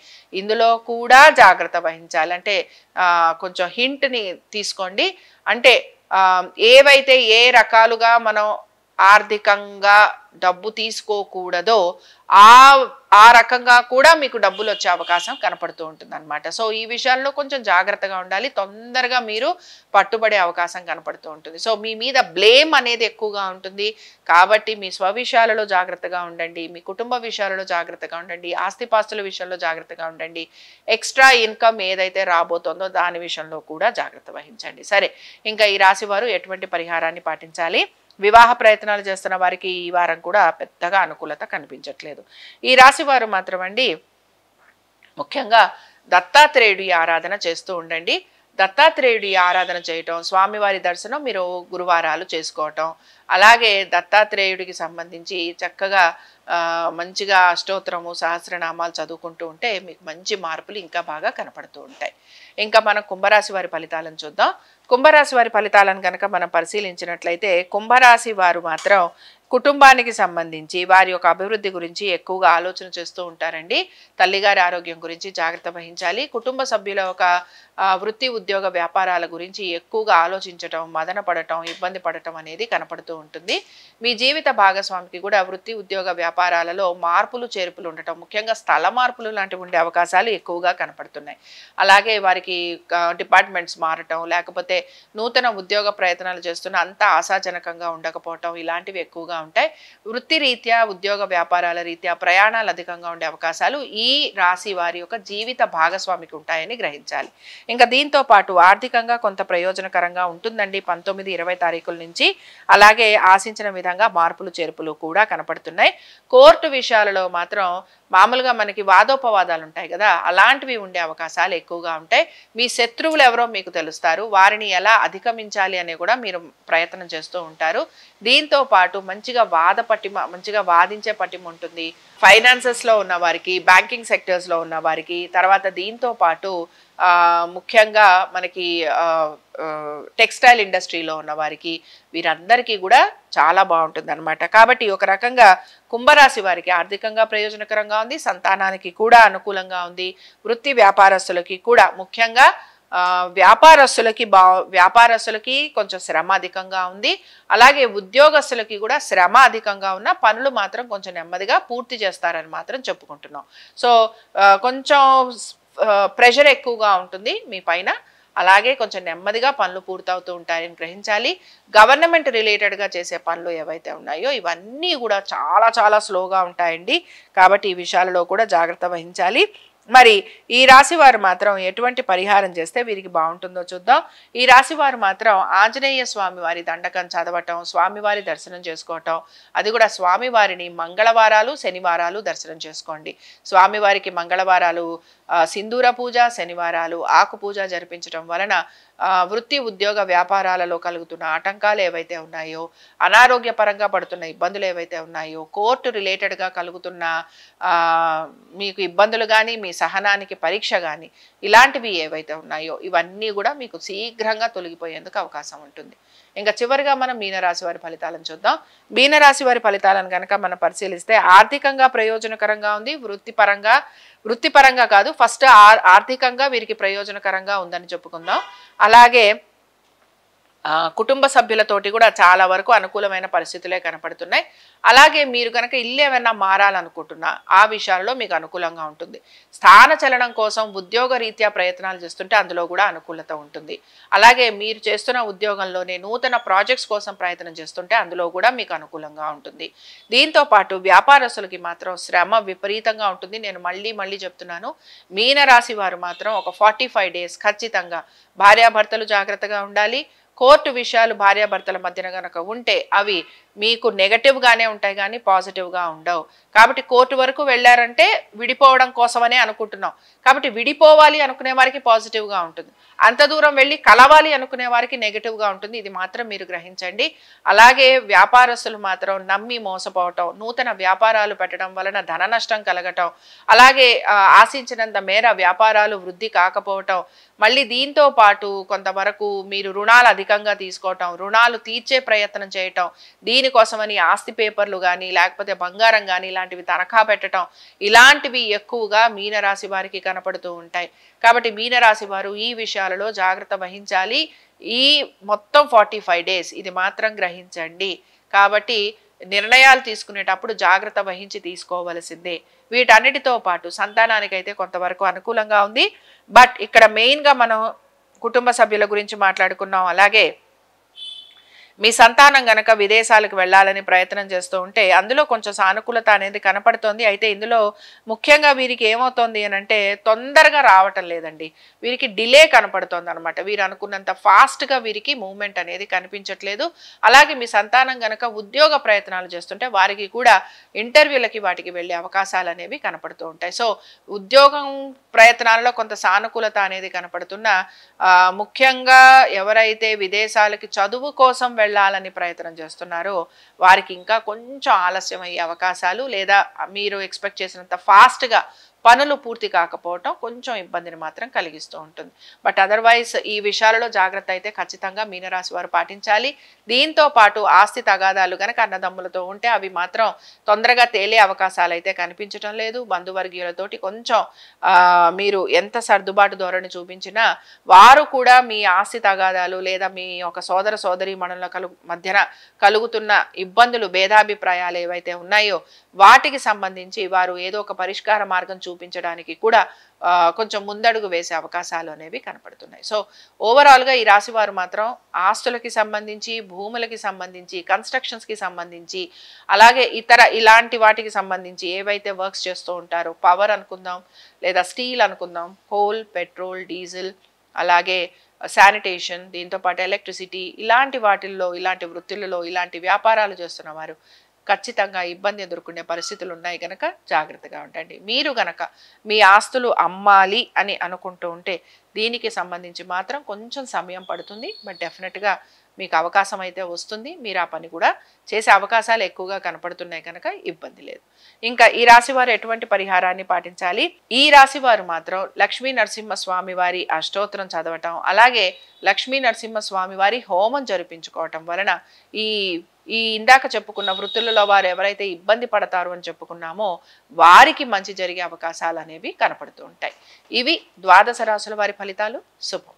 ఇందులో కూడా జాగ్రత్త వహించాలి. అంటే కొంచెం హింట్ని తీసుకోండి. అంటే ఏవైతే ఏ రకాలుగా మనం ఆర్థికంగా డబ్బు తీసుకోకూడదో ఆ రకంగా కూడా మీకు డబ్బులు వచ్చే అవకాశం కనపడుతూ ఉంటుంది అనమాట. సో ఈ విషయాల్లో కొంచెం జాగ్రత్తగా ఉండాలి. తొందరగా మీరు పట్టుబడే అవకాశం కనపడుతూ ఉంటుంది. సో మీ మీద బ్లేమ్ అనేది ఎక్కువగా ఉంటుంది. కాబట్టి మీ స్వవిషయాలలో జాగ్రత్తగా ఉండండి, మీ కుటుంబ విషయాలలో జాగ్రత్తగా ఉండండి, ఆస్తిపాస్తుల విషయంలో జాగ్రత్తగా ఉండండి. ఎక్స్ట్రా ఇన్కమ్ ఏదైతే రాబోతుందో దాని విషయంలో కూడా జాగ్రత్త వహించండి. సరే, ఇంకా ఈ రాశి వారు ఎటువంటి పరిహారాన్ని పాటించాలి? వివాహ ప్రయత్నాలు చేస్తున్న వారికి ఈ వారం కూడా పెద్దగా అనుకూలత కనిపించట్లేదు. ఈ రాశి వారు మాత్రం అండి ముఖ్యంగా దత్తాత్రేయుడి ఆరాధన చేస్తూ ఉండండి. దత్తాత్రేయుడి ఆరాధన చేయటం, స్వామివారి దర్శనం మీరు గురువారాలు చేసుకోవటం, అలాగే దత్తాత్రేయుడికి సంబంధించి చక్కగా మంచిగా అష్టోత్తరము, సహస్రనామాలు చదువుకుంటూ ఉంటే మీకు మంచి మార్పులు ఇంకా బాగా కనపడుతూ ఉంటాయి. ఇంకా మనం కుంభరాశి వారి ఫలితాలను చూద్దాం. కుంభరాశి వారి ఫలితాలను కనుక మనం పరిశీలించినట్లయితే కుంభరాశి వారు మాత్రం కుటుంబానికి సంబంధించి వారి యొక్క అభివృద్ధి గురించి ఎక్కువగా ఆలోచన చేస్తూ ఉంటారండి. తల్లిగారి ఆరోగ్యం గురించి జాగ్రత్త వహించాలి. కుటుంబ సభ్యుల ఒక వృత్తి, ఉద్యోగ, వ్యాపారాల గురించి ఎక్కువగా ఆలోచించటం, మదన పడటం, ఇబ్బంది పడటం అనేది కనపడుతూ ఉంటుంది. మీ జీవిత భాగస్వామికి కూడా వృత్తి, ఉద్యోగ, వ్యాపారాలలో మార్పులు, చేర్పులు ఉండటం, ముఖ్యంగా స్థల మార్పులు లాంటివి ఉండే అవకాశాలు ఎక్కువగా కనపడుతున్నాయి. అలాగే వారికి డిపార్ట్మెంట్స్ మారటం, లేకపోతే నూతన ఉద్యోగ ప్రయత్నాలు చేస్తున్న అంత ఆశాజనకంగా ఉండకపోవటం, ఇలాంటివి ఎక్కువగా ఉంటాయి. వృత్తి రీత్యా, ఉద్యోగ వ్యాపారాల రీత్యా ప్రయాణాలు అధికంగా ఉండే అవకాశాలు ఈ రాశి వారి యొక్క జీవిత భాగస్వామికి ఉంటాయని గ్రహించాలి. ఇంకా దీంతో పాటు ఆర్థికంగా కొంత ప్రయోజనకరంగా ఉంటుందండి 19-20 తారీఖుల నుంచి. అలాగే ఆశించిన విధంగా మార్పులు, చేర్పులు కూడా కనపడుతున్నాయి. కోర్టు విషయాలలో మాత్రం మామూలుగా మనకి వాదోపవాదాలు ఉంటాయి కదా, అలాంటివి ఉండే అవకాశాలు ఎక్కువగా ఉంటాయి. మీ శత్రువులు ఎవరో మీకు తెలుస్తారు, వారిని ఎలా అధిగమించాలి అని కూడా మీరు ప్రయత్నం చేస్తూ ఉంటారు. దీంతో పాటు మంచిగా మంచిగా వాదించే పటిమ ఉంటుంది. ఫైనాన్సెస్లో ఉన్న వారికి, బ్యాంకింగ్ సెక్టర్స్లో ఉన్న వారికి, తర్వాత దీంతో పాటు ముఖ్యంగా మనకి టెక్స్టైల్ ఇండస్ట్రీలో ఉన్న వారికి, వీరందరికీ కూడా చాలా బాగుంటుంది అనమాట. కాబట్టి ఒక రకంగా కుంభరాశి వారికి ఆర్థికంగా ప్రయోజనకరంగా ఉంది, సంతానానికి కూడా అనుకూలంగా ఉంది, వృత్తి వ్యాపారస్తులకి కూడా, ముఖ్యంగా వ్యాపారస్తులకి కొంచెం శ్రమ అధికంగా ఉంది. అలాగే ఉద్యోగస్తులకి కూడా శ్రమ అధికంగా ఉన్న పనులు మాత్రం కొంచెం నెమ్మదిగా పూర్తి చేస్తారని మాత్రం చెప్పుకుంటున్నాం. సో కొంచెం ప్రెషర్ ఎక్కువగా ఉంటుంది మీ పైన. అలాగే కొంచెం నెమ్మదిగా పనులు పూర్తవుతూ ఉంటాయని గ్రహించాలి. గవర్నమెంట్ రిలేటెడ్గా చేసే పనులు ఏవైతే ఉన్నాయో ఇవన్నీ కూడా చాలా చాలా స్లోగా ఉంటాయండి. కాబట్టి ఈ విషయాలలో కూడా జాగ్రత్త వహించాలి. మరి ఈ రాశి వారు మాత్రం ఎటువంటి పరిహారం చేస్తే వీరికి బాగుంటుందో చూద్దాం. ఈ రాశి వారు మాత్రం ఆంజనేయ స్వామి వారి దండకం చదవటం, స్వామివారి దర్శనం చేసుకోవటం, అది కూడా స్వామివారిని మంగళవారాలు, శనివారాలు దర్శనం చేసుకోండి. స్వామివారికి మంగళవారాలు సింధూర పూజ, శనివారాలు, ఆకు పూజ జరిపించడం వలన వృత్తి ఉద్యోగ వ్యాపారాలలో కలుగుతున్న ఆటంకాలు ఏవైతే ఉన్నాయో, అనారోగ్యపరంగా పడుతున్న ఇబ్బందులు ఏవైతే ఉన్నాయో, కోర్టు రిలేటెడ్గా కలుగుతున్న మీకు ఇబ్బందులు కానీ, మీ సహనానికి పరీక్ష కానీ, ఇలాంటివి ఏవైతే ఉన్నాయో ఇవన్నీ కూడా మీకు శీఘ్రంగా తొలగిపోయేందుకు అవకాశం ఉంటుంది. ఇంకా చివరిగా మనం మీనరాశి వారి ఫలితాలను చూద్దాం. మీనరాశి వారి ఫలితాలను కనుక మనం పరిశీలిస్తే ఆర్థికంగా ప్రయోజనకరంగా ఉంది. వృత్తిపరంగా కాదు, ఫస్ట్ ఆర్థికంగా వీరికి ప్రయోజనకరంగా ఉందని చెప్పుకుందాం. అలాగే కుటుంబ సభ్యులతోటి కూడా చాలా వరకు అనుకూలమైన పరిస్థితులే కనపడుతున్నాయి. అలాగే మీరు కనుక ఇల్లు ఏమైనా మారాలనుకుంటున్నా ఆ విషయాల్లో మీకు అనుకూలంగా ఉంటుంది. స్థాన చలనం కోసం ఉద్యోగ రీత్యా ప్రయత్నాలు చేస్తుంటే అందులో కూడా అనుకూలత ఉంటుంది. అలాగే మీరు చేస్తున్న ఉద్యోగంలోనే నూతన ప్రాజెక్ట్స్ కోసం ప్రయత్నం చేస్తుంటే అందులో కూడా మీకు అనుకూలంగా ఉంటుంది. దీంతో పాటు వ్యాపారస్తులకి మాత్రం శ్రమ విపరీతంగా ఉంటుంది. నేను మళ్ళీ చెప్తున్నాను, మీనరాశి వారు మాత్రం ఒక 45 days ఖచ్చితంగా భార్యాభర్తలు జాగ్రత్తగా ఉండాలి. కోర్టు విషయాలు భార్యాభర్తల మధ్యన గనక ఉంటే అవి మీకు నెగటివ్గానే ఉంటాయి కానీ పాజిటివ్గా ఉండవు. కాబట్టి కోర్టు వరకు వెళ్ళారంటే విడిపోవడం కోసమనే అనుకుంటున్నాం. కాబట్టి విడిపోవాలి అనుకునే వారికి పాజిటివ్గా ఉంటుంది, అంత దూరం వెళ్ళి కలవాలి అనుకునే వారికి నెగటివ్గా ఉంటుంది. ఇది మాత్రం మీరు గ్రహించండి. అలాగే వ్యాపారస్తులు మాత్రం నమ్మి మోసపోవటం, నూతన వ్యాపారాలు పెట్టడం వలన ధన నష్టం కలగటం, అలాగే ఆశించినంత మేర వ్యాపారాలు వృద్ధి కాకపోవటం, మళ్ళీ దీంతో పాటు కొంతవరకు మీరు రుణాలు అధికంగా తీసుకోవటం, రుణాలు తీర్చే ప్రయత్నం చేయటం, దీనికోసమని ఆస్తి పేపర్లు కానీ లేకపోతే బంగారం కానీ ఇలాంటివి తనఖా పెట్టడం, ఇలాంటివి ఎక్కువగా మీనరాశి వారికి కనపడుతూ ఉంటాయి. కాబట్టి మీనరాశి వారు ఈ విషయాలలో జాగ్రత్త వహించాలి. ఈ మొత్తం 45 days ఇది మాత్రం గ్రహించండి. కాబట్టి నిర్ణయాలు తీసుకునేటప్పుడు జాగ్రత్త వహించి తీసుకోవలసిందే. వీటన్నిటితో పాటు సంతానానికైతే కొంతవరకు అనుకూలంగా ఉంది. బట్ ఇక్కడ మెయిన్గా మనం కుటుంబ సభ్యుల గురించి మాట్లాడుకున్నాం. అలాగే మీ సంతానం గనక విదేశాలకు వెళ్ళాలని ప్రయత్నం చేస్తూ ఉంటే అందులో కొంచెం సానుకూలత అనేది కనపడుతోంది. అయితే ఇందులో ముఖ్యంగా వీరికి ఏమవుతోంది అని అంటే తొందరగా రావటం లేదండి, వీరికి డిలే కనపడుతోంది అనమాట. వీరు అనుకున్నంత ఫాస్ట్గా వీరికి మూవ్మెంట్ అనేది కనిపించట్లేదు. అలాగే మీ సంతానం గనక ఉద్యోగ ప్రయత్నాలు చేస్తుంటే వారికి కూడా ఇంటర్వ్యూలకి వాటికి వెళ్ళే అవకాశాలు అనేవి కనపడుతూ ఉంటాయి. సో ఉద్యోగం ప్రయత్నాలలో కొంత సానుకూలత అనేది కనపడుతున్న ముఖ్యంగా ఎవరైతే విదేశాలకి చదువు కోసం వెళ్ళాలని ప్రయత్నం చేస్తున్నారో వారికి ఇంకా కొంచెం ఆలస్యం అయ్యే అవకాశాలు, లేదా మీరు ఎక్స్పెక్ట్ చేసినంత ఫాస్ట్గా పనులు పూర్తి కాకపోవటం కొంచెం ఇబ్బందిని మాత్రం కలిగిస్తూ ఉంటుంది. బట్ అదర్వైజ్ ఈ విషయాలలో జాగ్రత్త అయితే ఖచ్చితంగా మీనరాశి వారు పాటించాలి. దీంతో పాటు ఆస్తి తగాదాలు కనుక అన్నదమ్ములతో ఉంటే అవి మాత్రం తొందరగా తేలే అవకాశాలు అయితే కనిపించడం లేదు. బంధువర్గీయులతోటి కొంచెం మీరు ఎంత సర్దుబాటు ధోరణి చూపించినా వారు కూడా మీ ఆస్తి తగాదాలు లేదా మీ ఒక సోదర సోదరీ మనుల మధ్యన కలుగుతున్న ఇబ్బందులు, భేదాభిప్రాయాలు ఏవైతే ఉన్నాయో వాటికి సంబంధించి వారు ఏదో ఒక పరిష్కార మార్గం చూపించడానికి కూడా కొంచెం ముందడుగు వేసే అవకాశాలు అనేవి కనపడుతున్నాయి. సో ఓవరాల్గా ఈ రాశి వారు మాత్రం ఆస్తులకి సంబంధించి, భూములకి సంబంధించి, కన్స్ట్రక్షన్స్కి సంబంధించి, అలాగే ఇతర ఇలాంటి వాటికి సంబంధించి ఏవైతే వర్క్స్ చేస్తూ ఉంటారో, పవర్ అనుకుందాం లేదా స్టీల్ అనుకుందాం, కోల్, పెట్రోల్, డీజిల్, అలాగే శానిటేషన్, దీంతోపాటు ఎలక్ట్రిసిటీ, ఇలాంటి వాటిల్లో, ఇలాంటి వృత్తులలో, ఇలాంటి వ్యాపారాలు చేస్తున్న వారు ఖచ్చితంగా ఇబ్బంది ఎదుర్కొనే పరిస్థితులు ఉన్నాయి కనుక జాగ్రత్తగా ఉండండి. మీరు గనక మీ ఆస్తులు అమ్మాలి అని అనుకుంటూ ఉంటే దీనికి సంబంధించి మాత్రం కొంచెం సమయం పడుతుంది. బట్ డెఫినెట్గా మీకు అవకాశం అయితే వస్తుంది. మీరు ఆ పని కూడా చేసే అవకాశాలు ఎక్కువగా కనపడుతున్నాయి కనుక ఇబ్బంది లేదు. ఇంకా ఈ రాశి వారు ఎటువంటి పరిహారాన్ని పాటించాలి? ఈ రాశి వారు మాత్రం లక్ష్మీ నరసింహస్వామి వారి అష్టోత్తరం చదవటం, అలాగే లక్ష్మీ నరసింహస్వామి వారి హోమం జరిపించుకోవటం వలన ఈ ఇందాక చెప్పుకున్న వృత్తులలో వారు ఎవరైతే ఇబ్బంది పడతారు అని చెప్పుకున్నామో వారికి మంచి జరిగే అవకాశాలు అనేవి కనపడుతూ ఉంటాయి. ఇవి ద్వాదశ రాశుల వారి ఫలితాలు. శుభం.